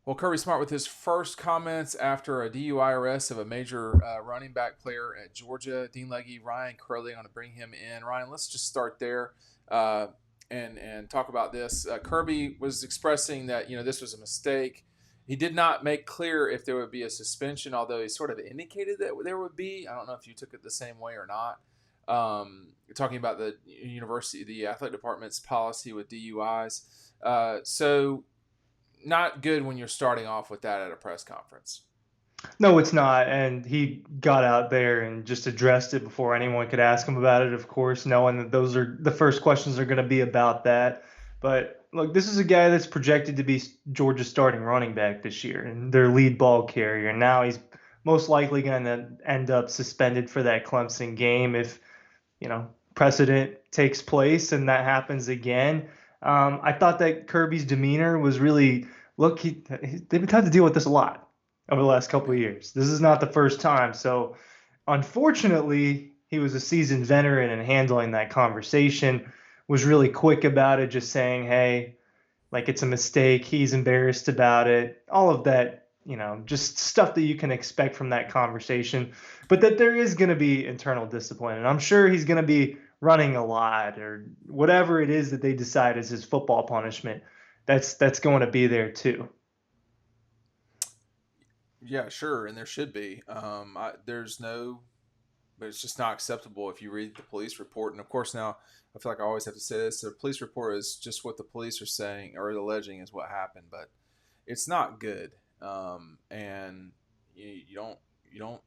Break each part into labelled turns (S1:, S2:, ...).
S1: Well, Kirby Smart with his first comments after a DUI arrest of a major running back player at Georgia. Dean Legge, Ryan Curley, going to bring him in. Ryan, let's just start there uh, and talk about this. Kirby was expressing that this was a mistake. He did not make clear if there would be a suspension, although he sort of indicated that there would be. I don't know if you took it the same way or not. Talking about the university, the athletic department's policy with DUIs. So not good when you're starting off with that at a press conference.
S2: No, it's not. And he got out there and just addressed it before anyone could ask him about it, of course, knowing that those are the first questions are going to be about that. But look, this is a guy that's projected to be Georgia's starting running back this year and their lead ball carrier. And now he's most likely going to end up suspended for that Clemson game if, precedent takes place and that happens again. I thought that Kirby's demeanor was really, look, they've had to deal with this a lot over the last couple of
S1: Yeah.
S2: years. This is not the first time. So, unfortunately, he was a seasoned veteran in handling that conversation, was really quick about it, just saying, hey, like it's a mistake. He's embarrassed about it. All of that, just stuff that you can expect from that conversation. But that there is going to be internal discipline. And I'm sure he's going to be running a lot or whatever it is that they decide is his football punishment. That's going to be there too.
S1: Yeah, sure, and there should be. There's no, but it's just not acceptable if you read the police report. And of course, now I feel like I always have to say this: the police report is just what the police are saying or alleging is what happened, but it's not good. And you don't, you don't,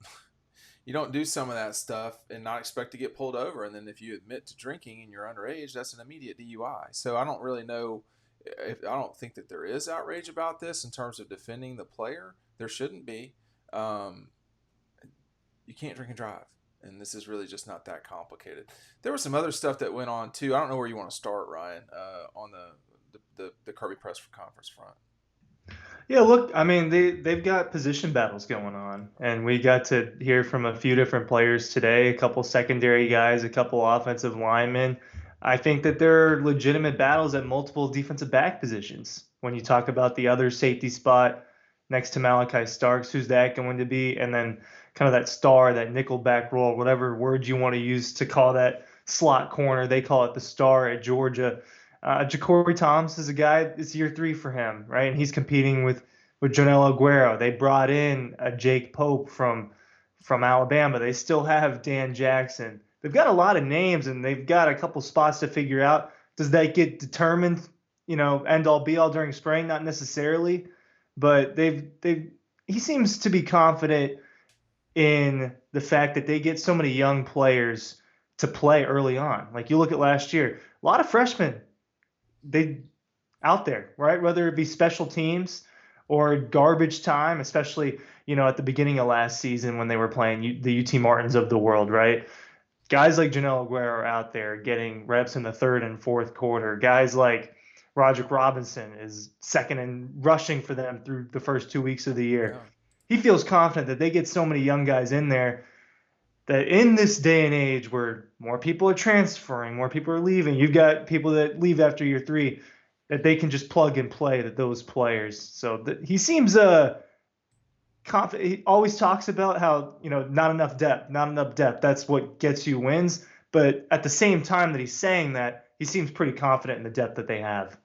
S1: you don't do some of that stuff and not expect to get pulled over. And then if you admit to drinking and you're underage, that's an immediate DUI. So I don't really know if I don't think that there is outrage about this in terms of defending the player. There shouldn't be. Um, you can't drink and drive, and this is really just not that complicated. There was some other stuff that went on too. I don't know where you want to start, Ryan, on the Kirby press conference front.
S2: Yeah, look, I mean they've got position battles going on, and we got to hear from a few different players today, a couple secondary guys, a couple offensive linemen. I think that there are legitimate battles at multiple defensive back positions. When you talk about the other safety spot next to Malachi Starks, who's that going to be? And then kind of that star, that nickel back role, whatever word you want to use to call that slot corner. They call it the star at Georgia. Ja'Cory Thomas is a guy. It's year three for him, right? And he's competing with Jonel Aguero. They brought in a Jake Pope from Alabama. They still have Dan Jackson. They've got a lot of names, and they've got a couple spots to figure out. Does that get determined, end all be all during spring? Not necessarily, but they've he seems to be confident in the fact that they get so many young players to play early on. Like you look at last year, a lot of freshmen they out there, right? Whether it be special teams or garbage time, especially at the beginning of last season when they were playing the UT Martins of the world, right? Guys like Janelle Aguero are out there getting reps in the third and fourth quarter. Guys like Roderick Robinson is second and rushing for them through the first 2 weeks of the year.
S1: Yeah.
S2: He feels confident that they get so many young guys in there that in this day and age where more people are transferring, more people are leaving, you've got people that leave after year three, that they can just plug and play that those players. So he seems confident. He always talks about how not enough depth, not enough depth. That's what gets you wins. But at the same time that he's saying that, he seems pretty confident in the depth that they have.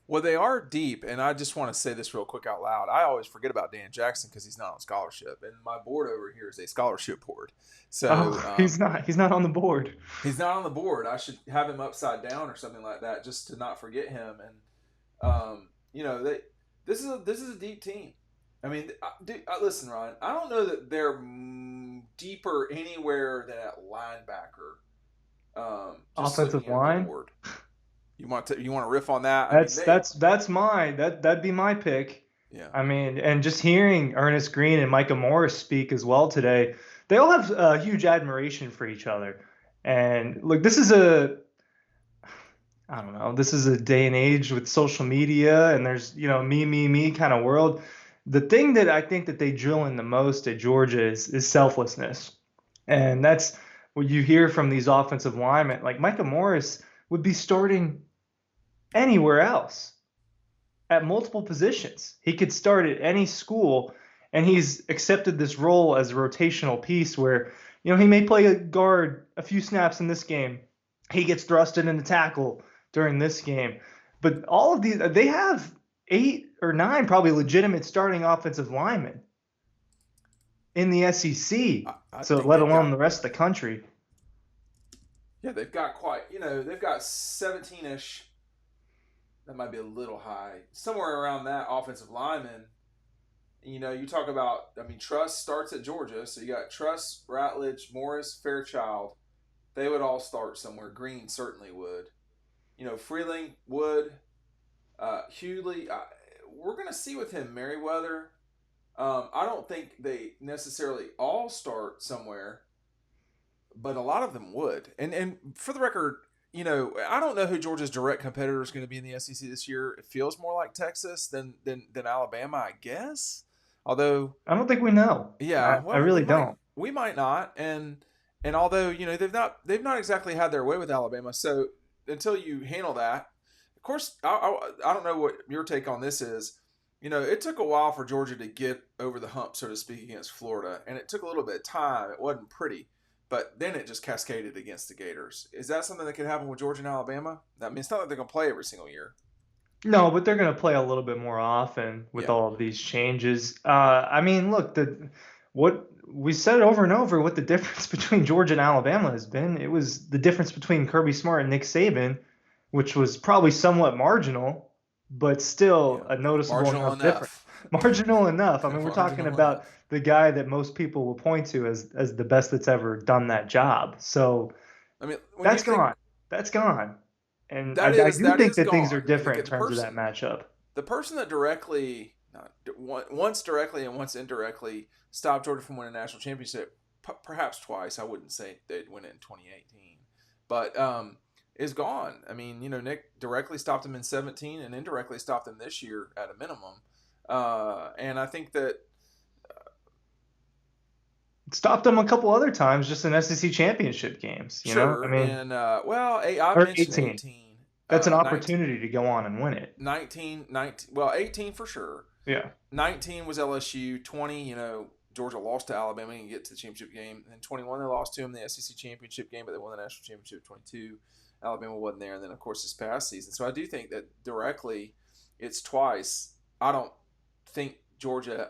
S1: Well, they are deep, and I just want to say this real quick out loud. I always forget about Dan Jackson because he's not on scholarship, and my board over here is a scholarship board. So
S2: Oh, he's not. He's not on the board.
S1: he's not on the board. I should have him upside down or something like that, just to not forget him. And they this is a deep team. I mean, listen, Ryan. I don't know that they're deeper anywhere than at linebacker. Just
S2: Offensive
S1: looking at the
S2: line.
S1: board, you want to riff on that? I mean,
S2: That's
S1: they
S2: that's that's mine. That'd be my pick.
S1: yeah.
S2: I mean, and just hearing Ernest Green and Micah Morris speak as well today, they all have a huge admiration for each other. And look, I don't know, this is a day and age with social media and there's, me kind of world. The thing that I think that they drill in the most at Georgia is selflessness. And that's what you hear from these offensive linemen. Like Micah Morris would be starting anywhere else at multiple positions. He could start at any school, and he's accepted this role as a rotational piece where, he may play a guard a few snaps in this game. He gets thrusted into tackle during this game. But all of these, they have 8 or 9 probably legitimate starting offensive linemen in the SEC.
S1: I
S2: So
S1: think
S2: let
S1: they've
S2: alone
S1: got
S2: the rest of the country.
S1: yeah, they've got quite they've got 17ish. That might be a little high. Somewhere around that offensive lineman. You talk about, Truss starts at Georgia, so you got Truss, Ratledge, Morris, Fairchild. They would all start somewhere. Green certainly would. Freeling would. Hughley, we're going to see with him. Merriweather. I don't think they necessarily all start somewhere, but a lot of them would. And for the record, I don't know who Georgia's direct competitor is going to be in the SEC this year. It feels more like Texas than Alabama, I guess. Although,
S2: I don't think we know.
S1: yeah,
S2: I
S1: well,
S2: really don't.
S1: we might not, and although they've not exactly had their way with Alabama, so until you handle that, of course, I don't know what your take on this is. It took a while for Georgia to get over the hump, so to speak, against Florida, and it took a little bit of time. It wasn't pretty. But then it just cascaded against the Gators. Is that something that could happen with Georgia and Alabama? It's not like they're going to play every single year.
S2: No, but they're going to play a little bit more often with
S1: Yeah.
S2: all of these changes. Look, what we said over and over, what the difference between Georgia and Alabama has been. It was the difference between Kirby Smart and Nick Saban, which was probably somewhat marginal, but still
S1: Yeah.
S2: a noticeable
S1: Marginal
S2: enough difference.
S1: enough.
S2: Marginal enough. We're talking
S1: Marginal
S2: about
S1: enough.
S2: the guy that most people will point to as the best that's ever done that job. So
S1: When you
S2: that's
S1: think
S2: gone. That's gone. And
S1: that
S2: I
S1: is
S2: do
S1: that
S2: think
S1: is
S2: that things are
S1: gone.
S2: different in
S1: The
S2: terms of that
S1: person
S2: matchup.
S1: the person that directly, not, once directly and once indirectly stopped Georgia from winning a national championship, perhaps twice. I wouldn't say they'd win it in 2018, but is gone. Nick directly stopped him in 17 and indirectly stopped him this year at a minimum. And I think that
S2: Stopped them a couple other times just in SEC championship games,
S1: sure, and I've
S2: Or
S1: mentioned
S2: 18.
S1: 18,
S2: That's an
S1: 19,
S2: opportunity to go on and win it.
S1: 19, well, 18 for sure.
S2: Yeah.
S1: 19 was LSU. 20, Georgia lost to Alabama and get to the championship game. And then 21, they lost to him in the SEC championship game, but they won the national championship 22. Alabama wasn't there. And then, of course, this past season. So I do think that directly it's twice. I don't think Georgia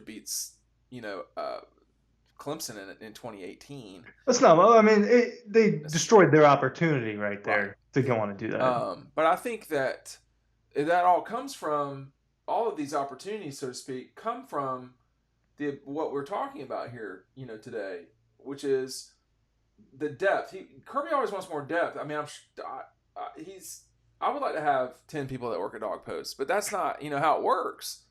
S1: beats, Clemson in 2018.
S2: That's not, they destroyed their opportunity right there
S1: Right.
S2: to go on and do that.
S1: But I think that all comes from all of these opportunities, so to speak, come from what we're talking about here, today, which is the depth. Kirby always wants more depth. I would like to have 10 people that work at Dawg Post, but that's not how it works.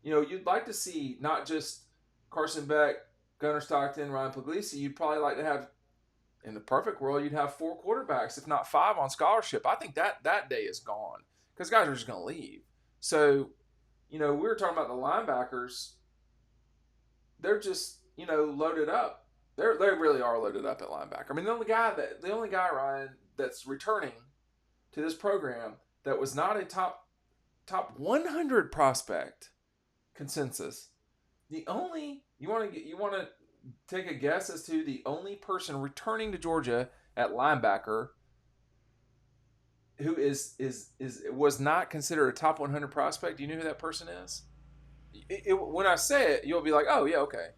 S1: You'd like to see not just Carson Beck, Gunnar Stockton, Ryan Puglisi. You'd probably like to have, in the perfect world, you'd have 4 quarterbacks, if not 5, on scholarship. I think that day is gone because guys are just going to leave. So, we were talking about the linebackers. They're just, loaded up. They really are loaded up at linebacker. The only guy, Ryan, that's returning to this program that was not a top 100 prospect consensus. You want to take a guess as to the only person returning to Georgia at linebacker who was not considered a top 100 prospect? Do you know who that person is? When I say it, you'll be like, "Oh yeah, okay."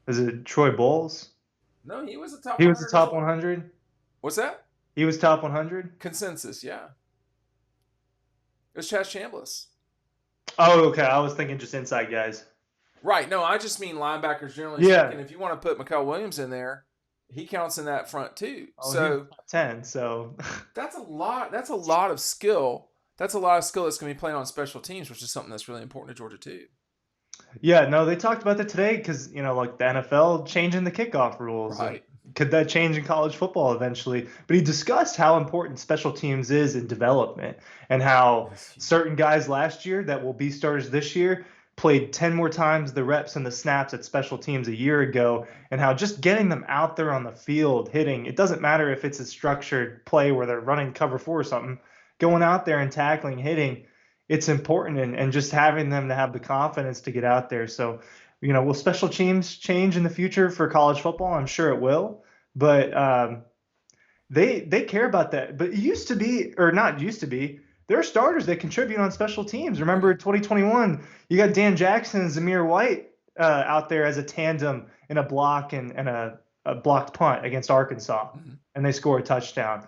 S2: Is it Troy Bowles?
S1: No, he was a top
S2: He was the
S1: 100 as
S2: top
S1: well.
S2: 100?
S1: What's that?
S2: He was top 100?
S1: Consensus, yeah. It was Chaz Chambliss.
S2: Oh, okay. I was thinking just inside guys.
S1: Right. No, I just mean linebackers generally speaking. If you want to put Mikael Williams in there, he counts in that front too.
S2: Oh,
S1: so
S2: top 10. So
S1: that's a lot. That's a lot of skill. That's a lot of skill that's going to be played on special teams, which is something that's really important to Georgia too.
S2: Yeah, no, they talked about that today because, like the NFL changing the kickoff rules.
S1: Right.
S2: Could that change in college football eventually? But he discussed how important special teams is in development and how certain guys last year that will be starters this year played 10 more times the reps and the snaps at special teams a year ago, and how just getting them out there on the field hitting, it doesn't matter if it's a structured play where they're running cover 4 or something. going out there and tackling, hitting, it's important, and just having them to have the confidence to get out there. So, will special teams change in the future for college football? I'm sure it will, but they care about that. But it used to be, or not used to be, there are starters that contribute on special teams.
S1: Oh
S2: Remember
S1: yeah.
S2: 2021, you got Dan Jackson and Zamir White out there as a tandem in a block and a blocked punt against Arkansas,
S1: Mm-hmm.
S2: and they score a touchdown.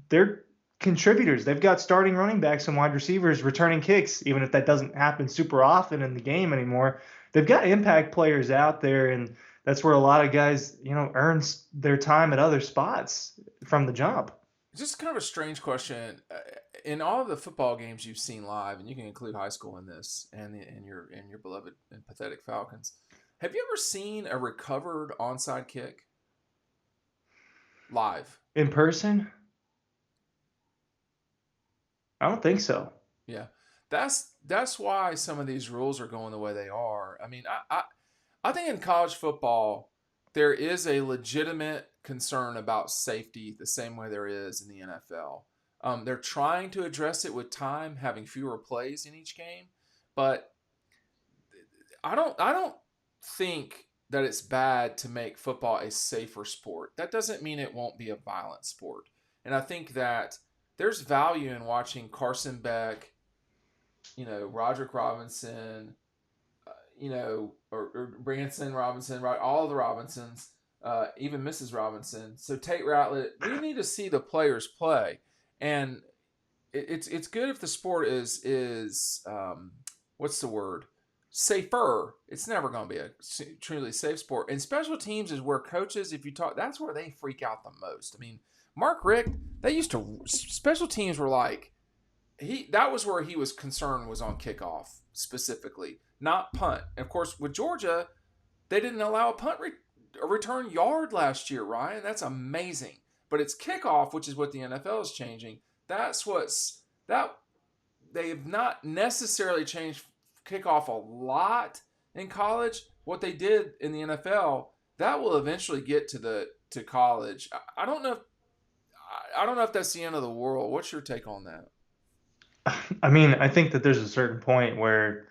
S2: They're contributors. They've got starting running backs and wide receivers returning kicks, even if that doesn't happen super often in the game anymore. They've got impact players out there, and that's where a lot of guys, earns their time at other spots from the jump.
S1: Just kind of a strange question. In all of the football games you've seen live, and you can include high school in this, and your beloved and pathetic Falcons, have you ever seen a recovered onside kick live?
S2: In person, I don't think so.
S1: Yeah, that's why some of these rules are going the way they are. I mean, I think in college football there is a legitimate concern about safety, the same way there is in the NFL. They're trying to address it with time, having fewer plays in each game, but I don't think that it's bad to make football a safer sport. That doesn't mean it won't be a violent sport. And I think that there's value in watching Carson Beck, Roderick Robinson, or Branson Robinson, right? All the Robinsons, even Mrs. Robinson. So Tate Ratlet, we need to see the players play, and it's good if the sport is what's the word, safer. It's never going to be a truly safe sport. And special teams is where coaches, if you talk, that's where they freak out the most. I mean, Mark Richt, they used to special teams were like that was where he was concerned, was on kickoff specifically, not punt. And of course, with Georgia, they didn't allow a return yard last year, Ryan. That's amazing. But it's kickoff, which is what the NFL is changing. That they have not necessarily changed kickoff a lot in college. What they did in the NFL, that will eventually get to college. I don't know. I don't know if that's the end of the world. What's your take on that?
S2: I mean, I think that there's a certain point where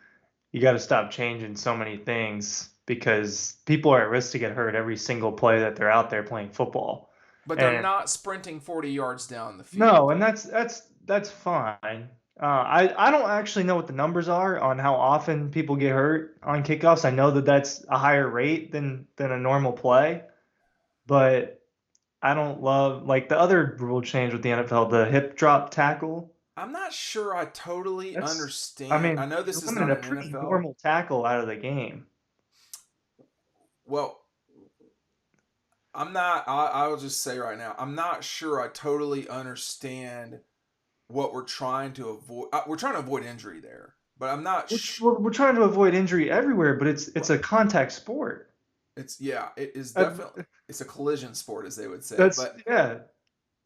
S2: you got to stop changing so many things because people are at risk to get hurt every single play that they're out there playing football.
S1: But they're
S2: And
S1: not sprinting 40 yards down the
S2: no,
S1: field.
S2: and that's fine. I don't actually know what the numbers are on how often people get hurt on kickoffs. I know that that's a higher rate than a normal play, but I don't love like the other rule change with the NFL, the hip drop tackle.
S1: I'm not sure I totally
S2: I
S1: understand. I
S2: mean,
S1: know
S2: you're
S1: this is not
S2: eliminating a
S1: an
S2: pretty
S1: NFL.
S2: normal tackle out of the game.
S1: Well, I'm not. I will just say right now, I'm not sure I totally understand what we're trying to avoid. We're trying to avoid injury there, but I'm not.
S2: We're trying to avoid injury everywhere, but it's a contact sport.
S1: It's yeah. It is
S2: Uh,
S1: definitely. It's a collision sport, as they would say.
S2: that's
S1: But
S2: yeah.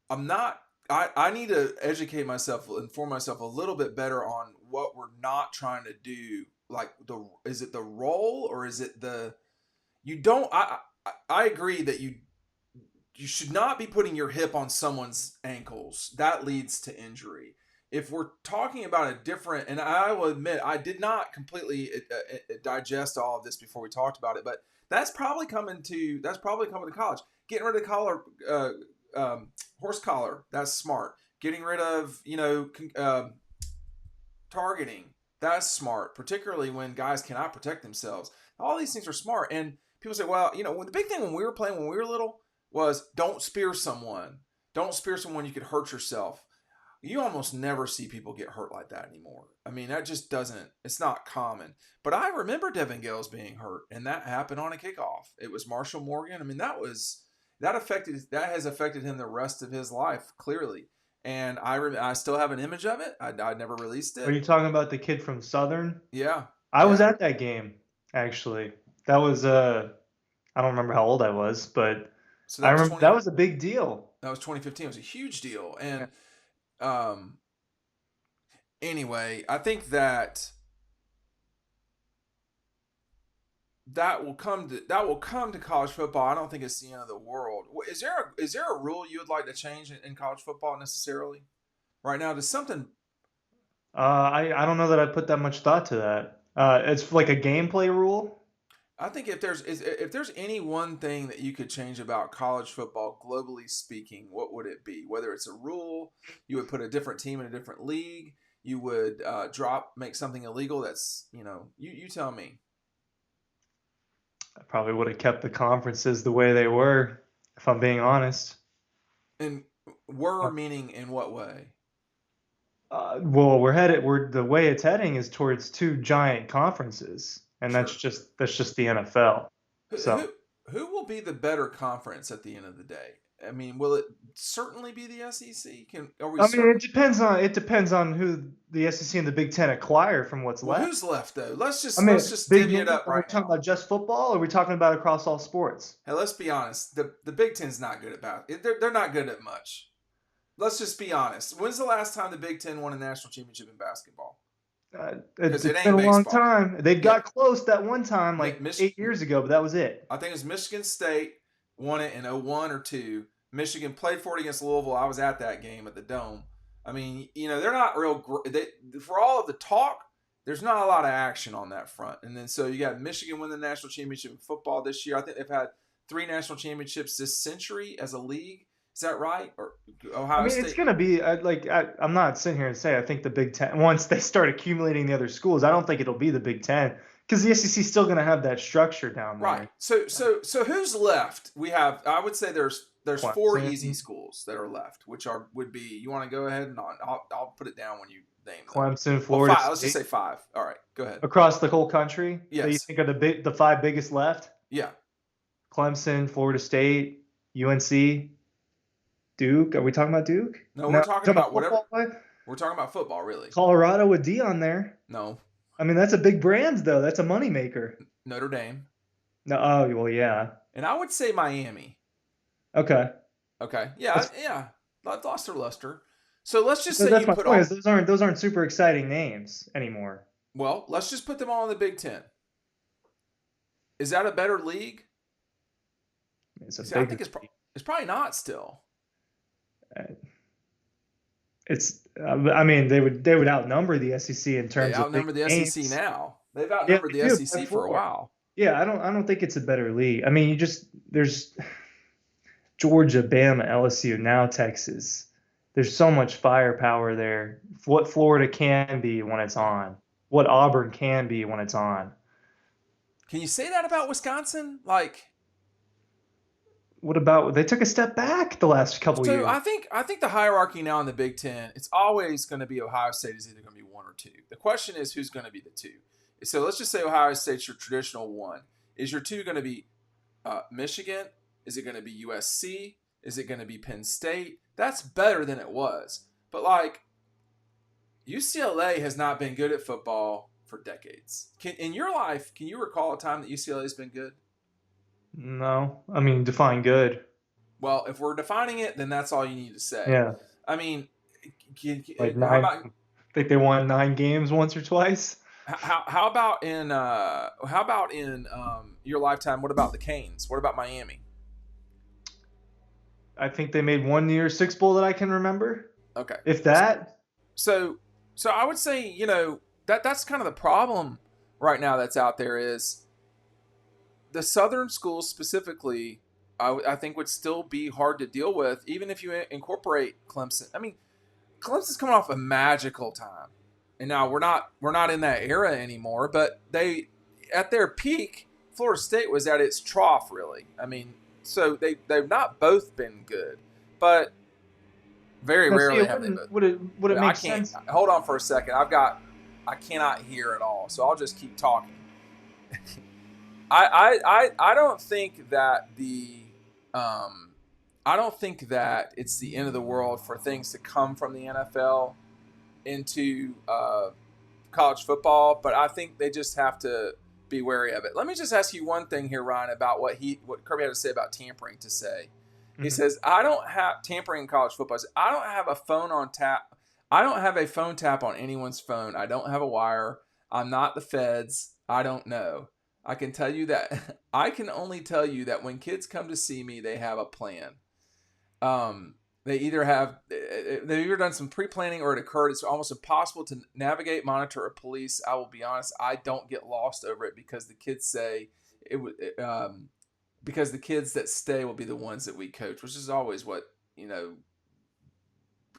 S1: I'm not. I need to educate myself, inform myself a little bit better on what we're not trying to do. Like is it the roll, or is it the you don't? I agree that you should not be putting your hip on someone's ankles. That leads to injury. If we're talking about a different, and I will admit, I did not completely digest all of this before we talked about it, but that's probably coming to college. Getting rid of collar, horse collar, that's smart. Getting rid of targeting, that's smart. Particularly when guys cannot protect themselves. All these things are smart, and people say, well, the big thing when we were playing when we were little was don't spear someone. Don't spear someone, you could hurt yourself. You almost never see people get hurt like that anymore. I mean, that just doesn't, it's not common. But I remember Devin Gales being hurt, and that happened on a kickoff. It was Marshall Morgan. I mean, that has affected him the rest of his life, clearly. And I still have an image of it. I never released
S2: Are
S1: it.
S2: you talking about the kid from Southern?
S1: Yeah.
S2: I was
S1: Yeah.
S2: at that game actually. That was I don't remember how old I was, but
S1: So
S2: I
S1: that was
S2: remember that
S1: 20,
S2: was a big deal.
S1: that was 2015. It was a huge deal.
S2: Yeah.
S1: And um, anyway, I think that will come to college football. I don't think it's the end of the world. Is there a rule you would like to change in college football necessarily? right now. Does something?
S2: I don't know that I put that much thought to that. It's like a gameplay rule.
S1: I think if there's any one thing that you could change about college football, globally speaking, what would it be? Whether it's a rule, you would put a different team in a different league. You would make something illegal. That's you tell me.
S2: I probably would have kept the conferences the way they were, if I'm being honest.
S1: And were meaning in what way?
S2: Well, we're the way it's heading is towards two giant conferences, and
S1: Sure.
S2: that's just the NFL.
S1: Who,
S2: So
S1: who who will be the better conference at the end of the day? I mean, will it certainly be the SEC? Can are we
S2: I mean,
S1: certain?
S2: it depends on who the SEC and the Big Ten acquire from what's
S1: Well,
S2: left.
S1: who's left though? Let's
S2: I
S1: just let's
S2: mean,
S1: just
S2: big
S1: divvy it
S2: name.
S1: up
S2: Are we
S1: right
S2: talking
S1: now.
S2: about just football? Or are we talking about across all sports?
S1: Hey, let's be honest. The Big Ten's not good about it. They're not good at much. Let's just be honest. When's the last time the Big Ten won a national championship in basketball? Because it
S2: It's been
S1: ain't
S2: a long
S1: baseball.
S2: time. They
S1: Yeah,
S2: got close that one time, like
S1: Mich-
S2: 8 years ago, but that was it.
S1: I think it was Michigan State won it in '01 or 2. Michigan played for it against Louisville. I was at that game at the Dome. I mean, they're not real. For all of the talk, there's not a lot of action on that front. And then so you got Michigan win the national championship in football this year. I think they've had 3 national championships this century as a league. Is that right? Or
S2: I
S1: Ohio
S2: mean, it's
S1: State?
S2: going to be I'm not sitting here and say I think the Big Ten, once they start accumulating the other schools, I don't think it'll be the Big Ten because the SEC is still going to have that structure down
S1: Right.
S2: there.
S1: So who's left? We have. I would say there's 4 easy
S2: Clemson,
S1: schools that are left, which would be. You want to go ahead and I'll put it down when you name them.
S2: Clemson,
S1: Well,
S2: Florida
S1: 5. Let's just
S2: State,
S1: say 5. All right. Go ahead.
S2: across the whole country that you
S1: Yes.
S2: think are the five biggest left?
S1: Yeah.
S2: Clemson, Florida State, UNC, Duke. Are we talking about Duke?
S1: No,
S2: No,
S1: we're
S2: we're
S1: talking
S2: talking about
S1: about whatever.
S2: football play?
S1: We're talking about football, really.
S2: Colorado with Dion there.
S1: No,
S2: I mean, that's a big brand though. That's a moneymaker.
S1: Notre Dame,
S2: No, oh well, yeah.
S1: and I would say Miami.
S2: Okay.
S1: Okay. Yeah.
S2: That's
S1: Yeah. Lost their luster. So let's just say
S2: that's
S1: you
S2: my
S1: put
S2: point. Is
S1: all.
S2: those aren't super exciting names anymore.
S1: Well, let's just put them all in the Big Ten. Is that a better league?
S2: It's a
S1: See, I
S2: big.
S1: think it's probably not still.
S2: It's. I mean, they would outnumber the SEC in
S1: They
S2: terms of big
S1: outnumber the SEC
S2: names.
S1: now. They've
S2: Yeah,
S1: outnumbered
S2: they
S1: the
S2: do by
S1: SEC for a
S2: 4.
S1: while.
S2: Yeah, I don't think it's a better league. I mean, there's Georgia, Bama, LSU, now Texas. There's so much firepower there. What Florida can be when it's
S1: Yeah.
S2: on. What Auburn can be when it's on.
S1: Can you say that about Wisconsin? Like,
S2: What about they took a step back the last couple
S1: so
S2: years?
S1: I think the hierarchy now in the Big Ten, it's always going to be Ohio State is either going to be 1 or 2. The question is who's going to be the 2. So let's just say Ohio State's your traditional 1. Is your 2 going to be Michigan? Is it going to be USC? Is it going to be Penn State? That's better than it was. But like UCLA has not been good at football for decades. In your life, can you recall a time that UCLA has been good?
S2: No, I mean define good.
S1: Well, if we're defining it, then that's all you need to say.
S2: Yeah,
S1: I mean,
S2: like
S1: how
S2: nine.
S1: about
S2: I think they won 9 games once or twice.
S1: how about in your lifetime? What about the Canes? What about Miami?
S2: I think they made one New Year's Six Bowl that I can remember,
S1: Okay,
S2: if that.
S1: so I would say that's kind of the problem right now that's out there is the Southern schools specifically. I think would still be hard to deal with even if you incorporate Clemson. I mean, Clemson's coming off a magical time, and now we're not in that era anymore. But they, at their peak, Florida State was at its trough, really. I mean, so they've not both been good, but very
S2: Now, see,
S1: rarely
S2: it
S1: have they both.
S2: would it
S1: I
S2: make
S1: can't
S2: sense?
S1: hold on for a second. I cannot hear at all, so I'll just keep talking. I don't think that I don't think that it's the end of the world for things to come from the NFL into college football, but I think they just have to be wary of it. Let me just ask you one thing here, Ryan, about what Kirby had to say about tampering. To say, he
S2: Mhm.
S1: says, "I don't have tampering in college football. I don't have a phone on tap. I don't have a phone tap on anyone's phone. I don't have a wire. I'm not the feds. I don't know. I can tell you that I can only tell you that when kids come to see me, they have a plan." Um, they've either done some pre-planning or it occurred. It's almost impossible to navigate, monitor, or police. I will be honest, I don't get lost over it because the kids say it would. Because the kids that stay will be the ones that we coach, which is always what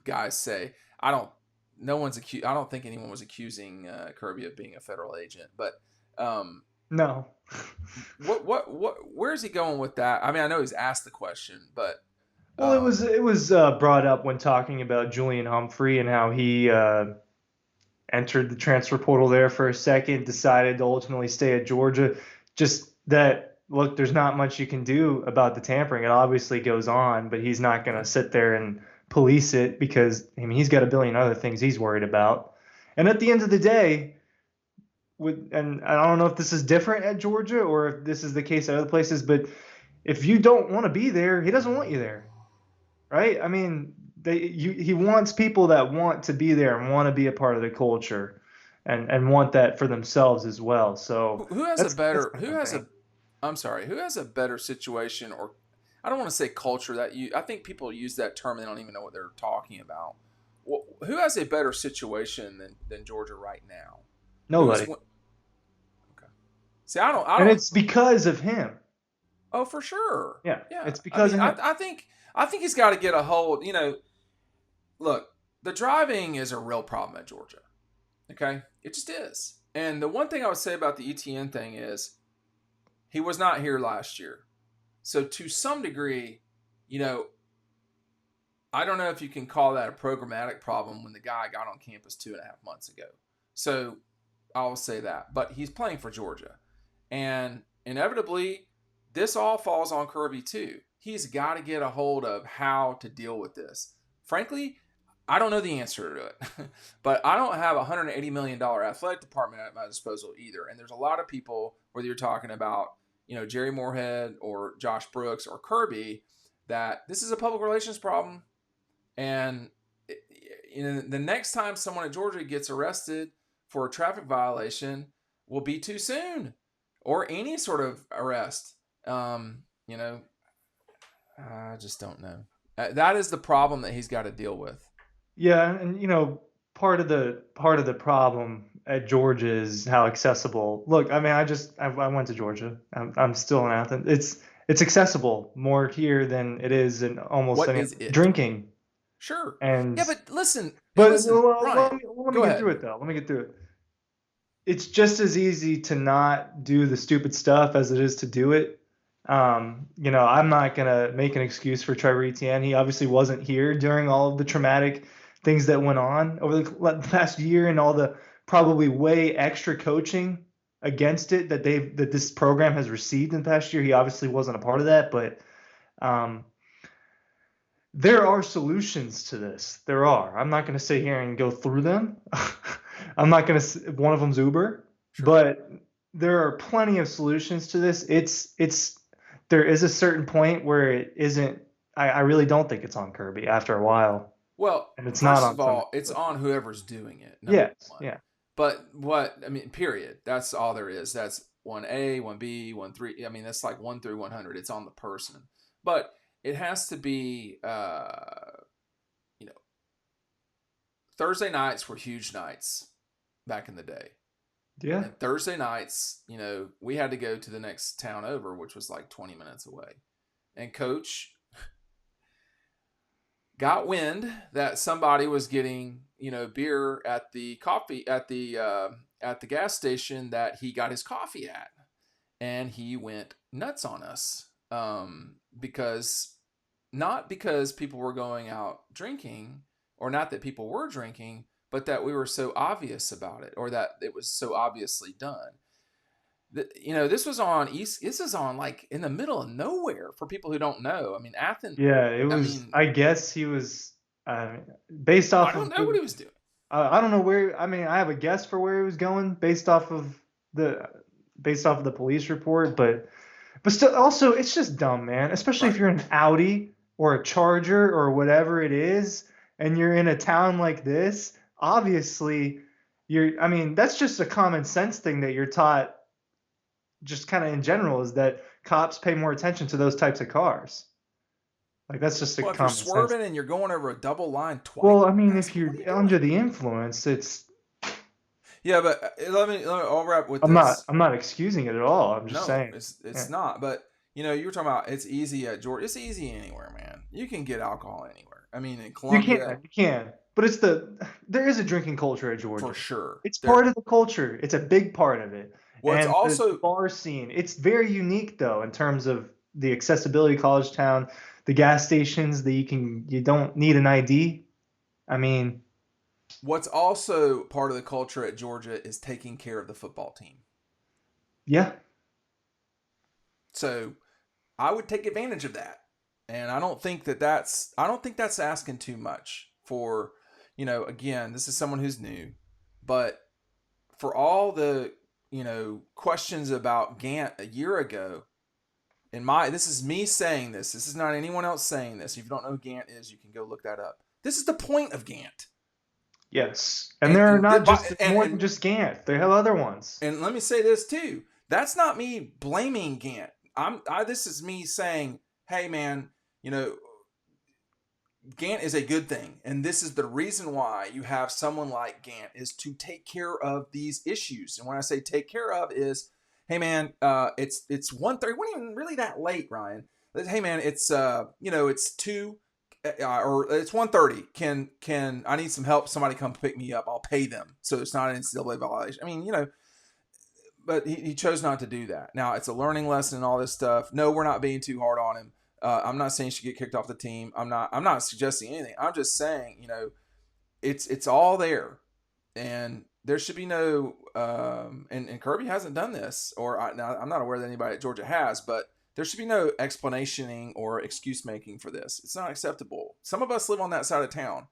S1: guys say. I don't. No one's accused. I don't think anyone was accusing Kirby of being a federal agent, but
S2: No.
S1: where is he going with that? I mean, I know he's asked the question, but
S2: Well, it was brought up when talking about Julian Humphrey and how he entered the transfer portal there for a second, decided to ultimately stay at Georgia. Just that, look, there's not much you can do about the tampering. It obviously goes on, but he's not going to sit there and police it because, I mean, he's got a billion other things he's worried about. And at the end of the day, and I don't know if this is different at Georgia or if this is the case at other places, but if you don't want to be there, he doesn't want you there, right? I mean, he wants people that want to be there and want to be a part of the culture, and want that for themselves as well. So
S1: who has a
S2: that's
S1: better
S2: kind
S1: who
S2: of
S1: has
S2: thing.
S1: a I'm sorry, who has a better situation, or I don't want to say culture, I think people use that term and they don't even know what they're talking about. Well, who has a better situation than Georgia right now? Who's
S2: Nobody,
S1: okay? See, I
S2: and
S1: don't.
S2: it's because of him.
S1: Oh, for sure.
S2: Yeah,
S1: Yeah,
S2: it's
S1: I
S2: because
S1: mean,
S2: of him.
S1: I think he's got to get a hold. Look, the driving is a real problem at Georgia. Okay, it just is. And the one thing I would say about the ETN thing is he was not here last year. So to some degree, you know, I don't know if you can call that a programmatic problem when the guy got on campus 2.5 months ago. So I'll say that. But he's playing for Georgia. And inevitably, this all falls on Kirby too. He's got to get a hold of how to deal with this. Frankly, I don't know the answer to it. But I don't have a $180 million athletic department at my disposal either. And there's a lot of people, whether you're talking about, Jerry Moorhead or Josh Brooks or Kirby, that this is a public relations problem. And the next time someone at Georgia gets arrested for a traffic violation will be too soon, or any sort of arrest. Um, you know, I just don't know. That is the problem that he's got to deal with.
S2: Yeah, and part of the problem at Georgia is how accessible. Look, I mean, I went to Georgia. I'm still in Athens. It's accessible more here than it is in almost
S1: What
S2: any
S1: is it?
S2: drinking.
S1: Sure.
S2: And
S1: Yeah, but listen,
S2: but
S1: listen,
S2: let
S1: Ryan.
S2: me
S1: Go
S2: get through
S1: ahead.
S2: it though. Let me get through it. It's just as easy to not do the stupid stuff as it is to do it. I'm not gonna make an excuse for Trevor Etienne. He obviously wasn't here during all of the traumatic things that went on over the past year and all the probably way extra coaching against it that this program has received in the past year. He obviously wasn't a part of that, but um, there are solutions to this. There are. I'm not going to sit here and go through them. I'm not going to. One of them's Uber,
S1: Sure.
S2: but there are plenty of solutions to this. It's there is a certain point where it isn't. I really don't think it's on Kirby after a while,
S1: Well,
S2: and it's not
S1: first
S2: on
S1: of
S2: some.
S1: all, it's on whoever's doing it, number
S2: Yes,
S1: one.
S2: yeah,
S1: But I mean, period. That's all there is. That's 1A, 1B, 1-3. I mean, that's like 1 through 100. It's on the person. But it has to be, you know, Thursday nights were huge nights back in the day.
S2: yeah.
S1: And Thursday nights, we had to go to the next town over, which was like 20 minutes away. And coach got wind that somebody was getting beer at the coffee at the gas station that he got his coffee at, and he went nuts on us, because not because people were going out drinking, or not that people were drinking, but that we were so obvious about it, or that it was so obviously done. This was on east. This is on like in the middle of nowhere for people who don't know. I mean, Athens.
S2: Yeah, it
S1: I
S2: was.
S1: mean,
S2: I guess he was uh, based
S1: I
S2: off
S1: don't
S2: of
S1: know what he was doing.
S2: I don't know where. I mean, I have a guess for where he was going the based off of the police report, but still, also, it's just dumb, man. Especially if
S1: Right.
S2: you're an Audi or a Charger or whatever it is, and you're in a town like this. Obviously, you're. I mean, that's just a common sense thing that you're taught, just kind of in general, is that cops pay more attention to those types of cars. Like that's just a
S1: Well, if you're
S2: common sense.
S1: swerving and you're going over a double line twice,
S2: Well, I mean, if
S1: what
S2: you're
S1: are you
S2: under
S1: doing?
S2: the influence, it's
S1: Yeah, but I'll wrap with this.
S2: I'm not excusing it at all. I'm just
S1: No,
S2: saying.
S1: it's
S2: Yeah.
S1: not. But you were talking about it's easy at Georgia. It's easy anywhere, man. You can get alcohol anywhere. I mean, in Columbia,
S2: You can. But there is a drinking culture at
S1: for
S2: Georgia.
S1: sure.
S2: It's
S1: There.
S2: part of the culture. It's a big part of it.
S1: Well, it's
S2: And the
S1: also
S2: bar scene, it's very unique though in terms of the accessibility college town, the gas stations that you don't need an ID. I mean,
S1: what's also part of the culture at Georgia is taking care of the football team.
S2: yeah.
S1: So I would take advantage of that. And I don't think that's asking too much for, again, this is someone who's new, but for all the, questions about Gant a year ago, this is me saying this. This is not anyone else saying this. If you don't know who Gant is, you can go look that up. This is the point of Gant.
S2: Yes. And
S1: And
S2: they're
S1: and
S2: not just
S1: and
S2: more than
S1: and,
S2: just Gantt. They have other ones.
S1: and let me say this too. That's not me blaming Gant. This is me saying, hey man, you know, Gant is a good thing, and this is the reason why you have someone like Gant is to take care of these issues. And when I say take care of, is hey man, it's 1:30. It wasn't even really that late, Ryan. Hey man, it's 2 or it's 1:30. Can I need some help? Somebody come pick me up. I'll pay them, so it's not an NCAA violation. I mean, but he chose not to do that. Now it's a learning lesson and all this stuff. No, we're not being too hard on him. I'm not saying he should get kicked off the team. I'm not suggesting anything. I'm just saying, it's all there, and there should be no. And Kirby hasn't done this, or now I'm not aware that anybody at Georgia has, but there should be no explanationing or excuse making for this. It's not acceptable. Some of us live on that side of town,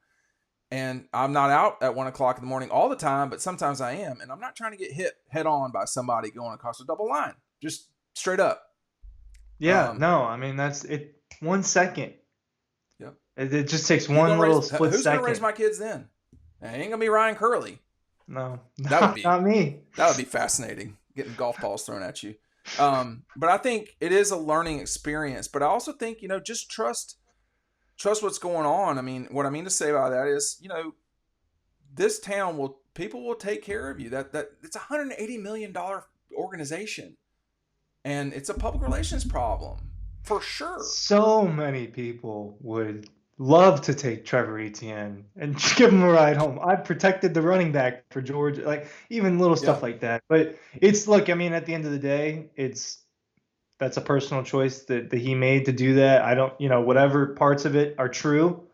S1: and I'm not out at 1 o'clock in the morning all the time, but sometimes I am, and I'm not trying to get hit head on by somebody going across a double line, just straight up.
S2: Yeah,
S1: Um,
S2: no, I mean that's it. 1 second.
S1: yep.
S2: It just takes
S1: You
S2: one
S1: gonna raise?
S2: little split
S1: Who's gonna raise
S2: second.
S1: my kids then? It ain't gonna be Ryan Curley.
S2: No,
S1: That would be
S2: not me.
S1: that would be fascinating. Getting golf balls thrown at you. But I think it is a learning experience. But I also think just trust what's going on. I mean, what I mean to say by that is this town will people will take care of you. That it's $180 million organization, and it's a public relations problem for sure.
S2: So many people would love to take Trevor Etienne and just give him a ride home. I've protected the running back for Georgia, like even little
S1: Yeah.
S2: stuff like that. But it's look, I mean, at the end of the day, that's a personal choice that he made to do that. I don't, whatever parts of it are true,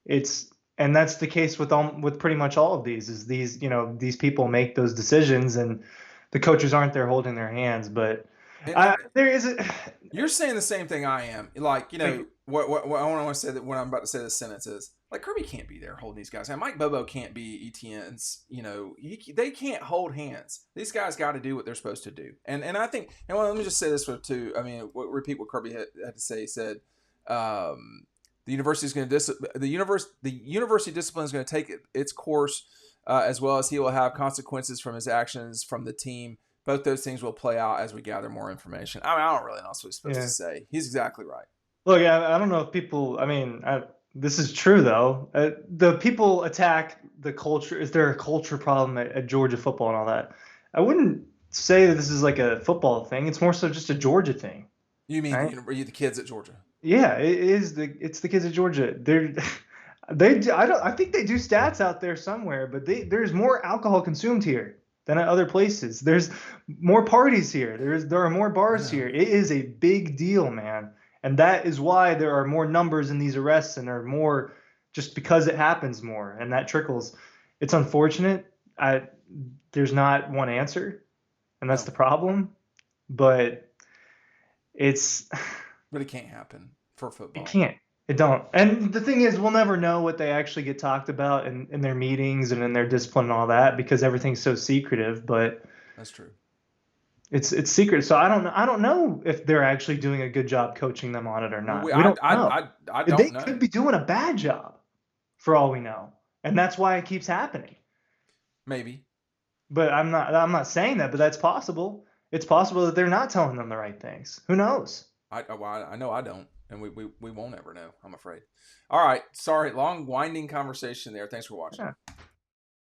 S2: it's and that's the case with pretty much all of these is these people make those decisions and the coaches aren't there holding their hands. But
S1: And
S2: there is a
S1: you're saying the same thing I am. Like,
S2: like
S1: what I want to say that when I'm about to say this sentence is like Kirby can't be there holding these guys. And Mike Bobo can't be ETNs. They can't hold hands. These guys got to do what they're supposed to do. And I think, let me just say this too. I mean, repeat what Kirby had to say. He said, the university is going to the university discipline is going to take its course, as well as he will have consequences from his actions from the team. Both those things will play out as we gather more information. I mean, I don't really know what he's supposed to
S2: yeah.
S1: say. He's exactly right.
S2: Look, I don't know if people. I mean, this is true though. The people attack the culture. Is there a culture problem at Georgia football and all that? I wouldn't say that this is like a football thing. It's more so just a Georgia thing,
S1: You mean
S2: right?
S1: the kids at Georgia?
S2: Yeah, it's the kids of Georgia. I think they do stats out there somewhere, but there's more alcohol consumed here than at other places. There's more parties here. There are more
S1: I
S2: bars
S1: know.
S2: here. It is a big deal, man. And that is why there are more numbers in these arrests and there are more just because it happens more and that trickles. It's unfortunate. There's not one answer, and that's
S1: No,
S2: the problem. But it's
S1: but it can't happen for
S2: it
S1: football.
S2: can't. It don't. And the thing is, we'll never know what they actually get talked about in their meetings and in their discipline and all that because everything's so secretive. But
S1: That's true.
S2: it's secret. So I don't know if they're actually doing a good job coaching them on it or
S1: Well,
S2: not. We don't know.
S1: I
S2: They
S1: don't know.
S2: could be doing a bad job for all we know, and that's why it keeps happening.
S1: Maybe.
S2: But I'm not saying that, but that's possible. It's possible that they're not telling them the right things. Who knows?
S1: I know I don't. and we won't ever know. I'm afraid. All right, sorry, long winding conversation there. Thanks for watching.
S2: Yeah.